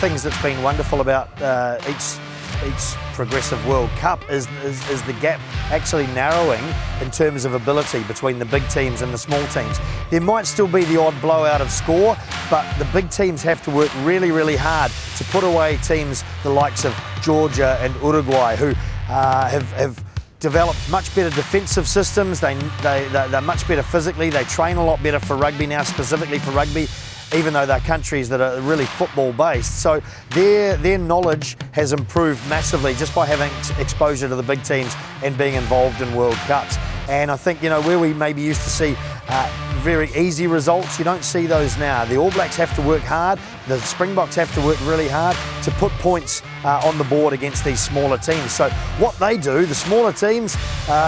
things that's been wonderful about each progressive World Cup is the gap actually narrowing in terms of ability between the big teams and the small teams. There might still be the odd blowout of score, but the big teams have to work really, really hard to put away teams the likes of Georgia and Uruguay, who have developed much better defensive systems. They're much better physically. They train a lot better for rugby now, specifically for rugby, even though they're countries that are really football-based. So their knowledge has improved massively just by having exposure to the big teams and being involved in World Cups. And I think, where we maybe used to see very easy results, you don't see those now. The All Blacks have to work hard. The Springboks have to work really hard to put points on the board against these smaller teams. So what they do, the smaller teams,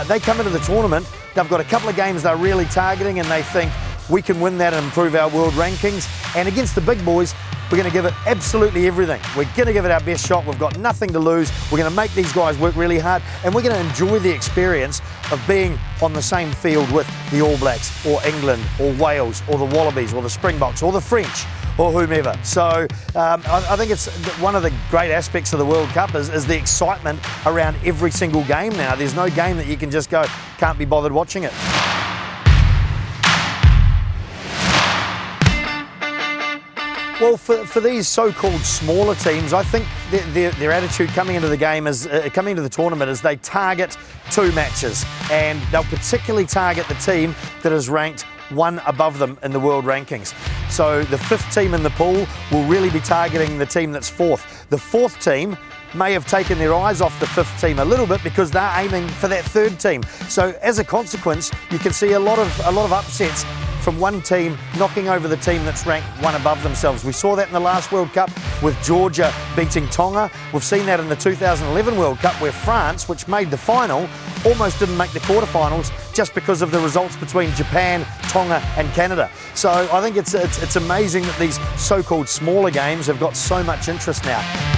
they come into the tournament, they've got a couple of games they're really targeting and they think, we can win that and improve our world rankings. And against the big boys, we're going to give it absolutely everything. We're going to give it our best shot. We've got nothing to lose. We're going to make these guys work really hard. And we're going to enjoy the experience of being on the same field with the All Blacks or England or Wales or the Wallabies or the Springboks or the French or whomever. So I think it's one of the great aspects of the World Cup is the excitement around every single game now. There's no game that you can just go, can't be bothered watching it. Well, for these so-called smaller teams, I think their attitude coming into the game is coming into the tournament is they target two matches, and they'll particularly target the team that is ranked one above them in the world rankings. So the fifth team in the pool will really be targeting the team that's fourth. The fourth team may have taken their eyes off the fifth team a little bit because they're aiming for that third team. So as a consequence, you can see a lot of upsets from one team knocking over the team that's ranked one above themselves. We saw that in the last World Cup with Georgia beating Tonga. We've seen that in the 2011 World Cup where France, which made the final, almost didn't make the quarterfinals just because of the results between Japan, Tonga and Canada. So I think it's amazing that these so-called smaller games have got so much interest now.